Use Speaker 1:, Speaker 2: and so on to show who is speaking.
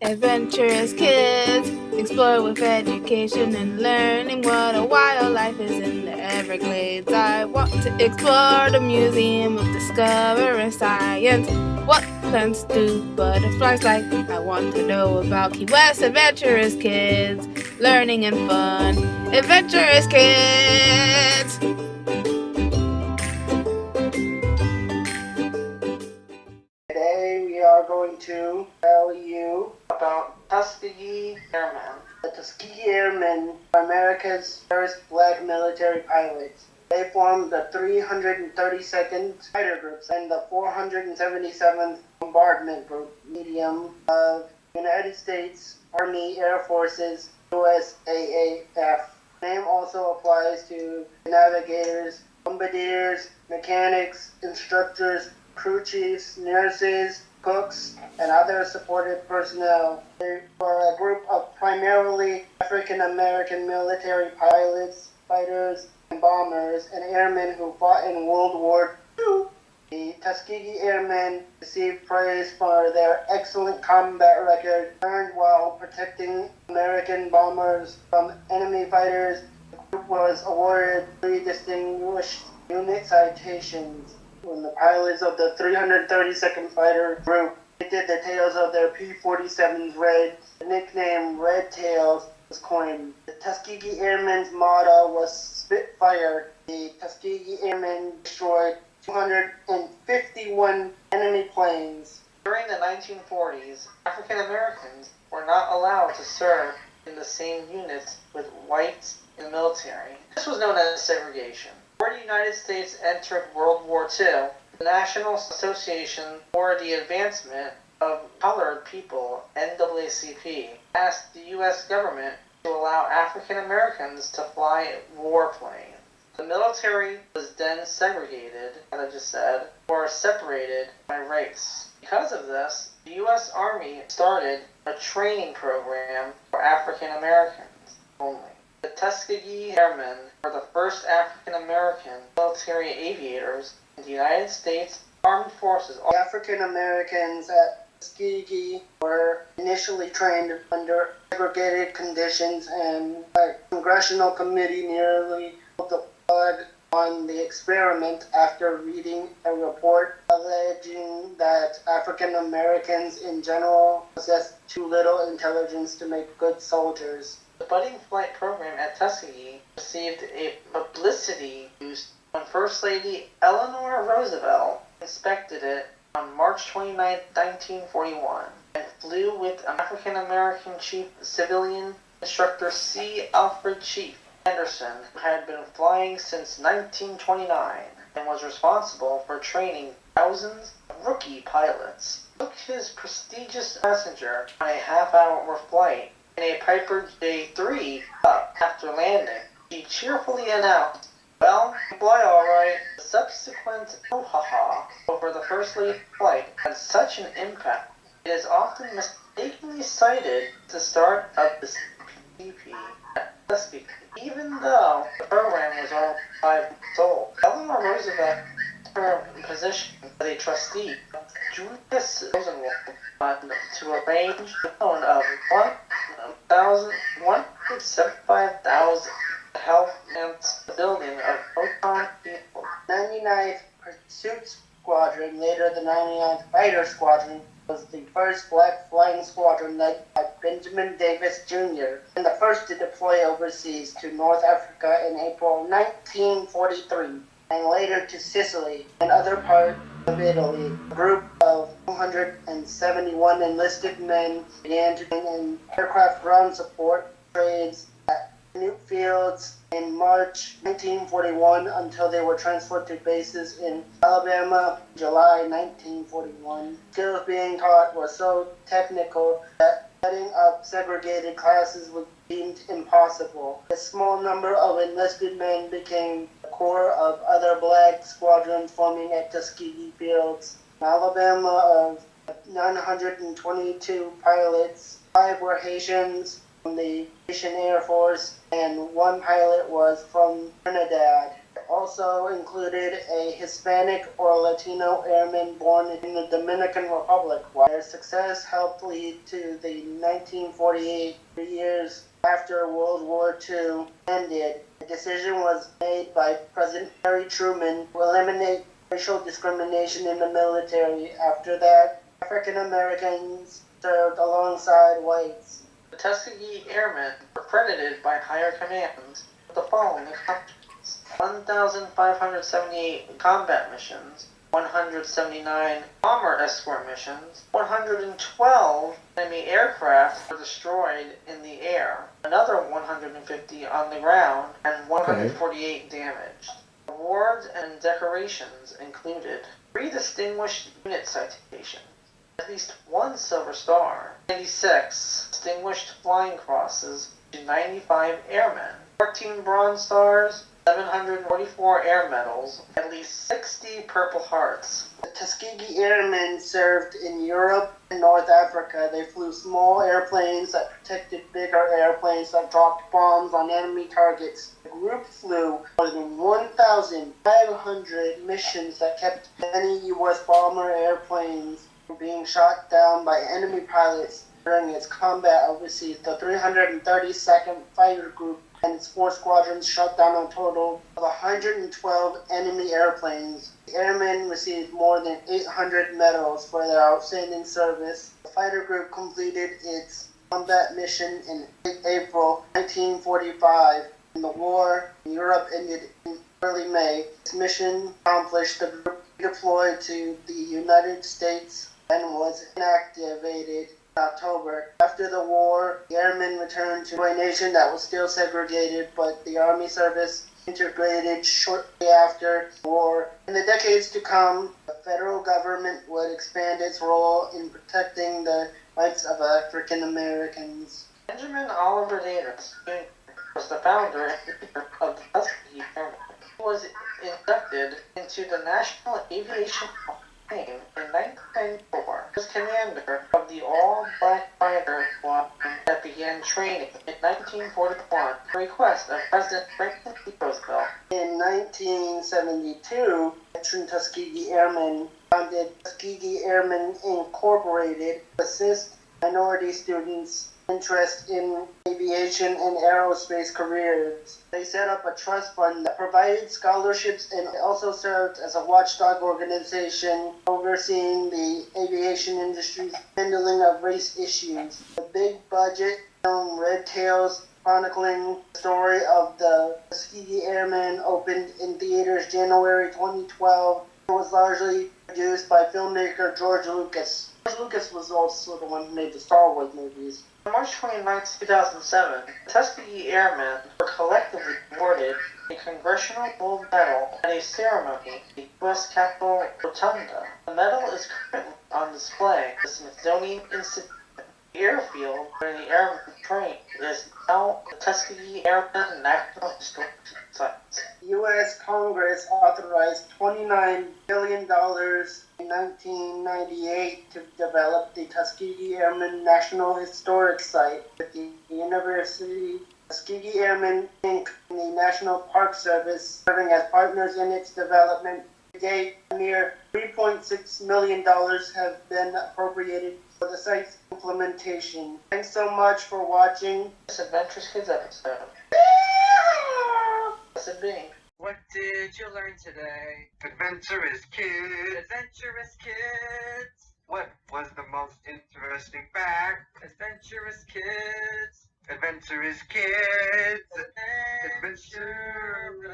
Speaker 1: Adventurous kids explore with education and learning what a wildlife is in the Everglades. I want to explore the Museum of Discovering Science. What plants do butterflies like? I want to know about Key West. Adventurous kids, learning and fun. Adventurous kids!
Speaker 2: Today we are going to tell you about Tuskegee Airmen. The Tuskegee Airmen are America's first black military pilots. They formed the 332nd Fighter Groups and the 477th Bombardment Group, medium of United States Army Air Forces USAAF. The name also applies to navigators, bombardiers, mechanics, instructors, crew chiefs, nurses, cooks, and other supportive personnel. They were a group of primarily African-American military pilots, fighters, and bombers, and airmen who fought in World War II. The Tuskegee Airmen received praise for their excellent combat record earned while protecting American bombers from enemy fighters. The group was awarded 3 distinguished unit citations. When the pilots of the 332nd Fighter Group did the tails of their P-47's red, the nickname Red Tails was coined. The Tuskegee Airmen's motto was Spitfire. The Tuskegee Airmen destroyed 251 enemy planes.
Speaker 3: During the 1940s, African Americans were not allowed to serve in the same units with whites in the military. This was known as segregation. Before the United States entered World War II, the National Association for the Advancement of Colored People, NAACP, asked the U.S. government to allow African Americans to fly warplanes. The military was then segregated, as I just said, or separated by race. Because of this, the U.S. Army started a training program for African Americans only. The Tuskegee Airmen were the first African-American military aviators in the United States Armed Forces.
Speaker 2: The African Americans at Tuskegee were initially trained under segregated conditions, and a congressional committee nearly pulled the plug on the experiment after reading a report alleging that African Americans in general possessed too little intelligence to make good soldiers.
Speaker 3: The budding flight program at Tuskegee received a publicity boost when First Lady Eleanor Roosevelt inspected it on March 29, 1941, and flew with African-American Chief Civilian Instructor C. Alfred Chief Henderson, who had been flying since 1929 and was responsible for training thousands of rookie pilots. He took his prestigious passenger on a half-hour flight in a Piper J3 up after landing. She cheerfully announced, "Well, you fly all right." The subsequent brouhaha over the First Lady's flight had such an impact, it is often mistakenly cited as the start of the CPP at Tuskegee, even though the program was only 5 months old. Eleanor Roosevelt her position as a trustee of Julius Rosenwald Fund to arrange a loan of $175,000 to help finance the building of Proton Field.
Speaker 2: 99th Pursuit Squadron, later the 99th Fighter Squadron, was the first black flying squadron led by Benjamin Davis Jr. and the first to deploy overseas to North Africa in April 1943. And later to Sicily and other parts of Italy. A group of 271 enlisted men began to train in aircraft ground support trades at Newfields in March 1941 until they were transferred to bases in Alabama in July 1941. Skills being taught were so technical that setting up segregated classes was deemed impossible. A small number of enlisted men became the core of other black squadrons forming at Tuskegee Fields. In Alabama, of 922 pilots, 5 were Haitians from the Haitian Air Force, and 1 pilot was from Trinidad. also included a Hispanic or Latino airman born in the Dominican Republic, while their success helped lead to the 1948, 3 years after World War II ended. The decision was made by President Harry Truman to eliminate racial discrimination in the military. After that, African Americans served alongside whites.
Speaker 3: The Tuskegee Airmen were credited by higher commands with the following accomplishments: 1,578 combat missions, 179 bomber escort missions, 112 enemy aircraft were destroyed in the air, another 150 on the ground, and 148 damaged. Awards and decorations included 3 Distinguished Unit Citations, at least 1 Silver Star, 96 Distinguished Flying Crosses to 95 airmen, 14 Bronze Stars, 744 air medals, at least 60 Purple Hearts.
Speaker 2: The Tuskegee Airmen served in Europe and North Africa. They flew small airplanes that protected bigger airplanes that dropped bombs on enemy targets. The group flew more than 1,500 missions that kept many U.S. bomber airplanes from being shot down by enemy pilots during its combat overseas. The 332nd Fighter Group and its 4 squadrons shot down a total of 112 enemy airplanes. The airmen received more than 800 medals for their outstanding service. The fighter group completed its combat mission in April 1945, and the war in Europe ended in early May. This mission accomplished, the group deployed to the United States and was inactivated in October. After the war, the airmen returned to a nation that was still segregated, but the Army service integrated shortly after the war. In the decades to come, the federal government would expand its role in protecting the rights of African Americans.
Speaker 3: Benjamin Oliver Davis Jr. was the founder and leader of the Tuskegee Airmen. He was inducted into the National Aviation Hall of Fame in 1994 as commander of the all-black fighter squadron that began training in 1941 at the request of President Franklin D. Roosevelt.
Speaker 2: In 1972, veteran Tuskegee Airmen founded Tuskegee Airmen Incorporated to assist minority students' interest in aviation and aerospace careers. They set up a trust fund that provided scholarships and also served as a watchdog organization overseeing the aviation industry's handling of race issues. The big budget film Red Tails, chronicling the story of the Tuskegee Airmen, opened in theaters January 2012. It was largely produced by filmmaker George Lucas. George Lucas was also the one who made the Star Wars movies.
Speaker 3: On March 29, 2007, the Tuskegee Airmen were collectively awarded a Congressional Gold Medal at a ceremony at the U.S. Capitol Rotunda. The medal is currently on display at the Smithsonian Institution. The airfield where the airmen trained is now the Tuskegee Airmen National Historic Site.
Speaker 2: The U.S. Congress authorized $29 billion in 1998 to develop the Tuskegee Airmen National Historic Site with the University Tuskegee Airmen, Inc. and the National Park Service serving as partners in its development. To date, a mere $3.6 million have been appropriated for the site's implementation. Thanks so much for watching
Speaker 3: This Adventurous Kids episode. Guiseppe.
Speaker 4: What did you learn today?
Speaker 5: Adventurous Kids!
Speaker 4: Adventurous Kids!
Speaker 5: What was the most interesting fact?
Speaker 4: Adventurous Kids!
Speaker 5: Adventurous Kids!
Speaker 4: Adventurous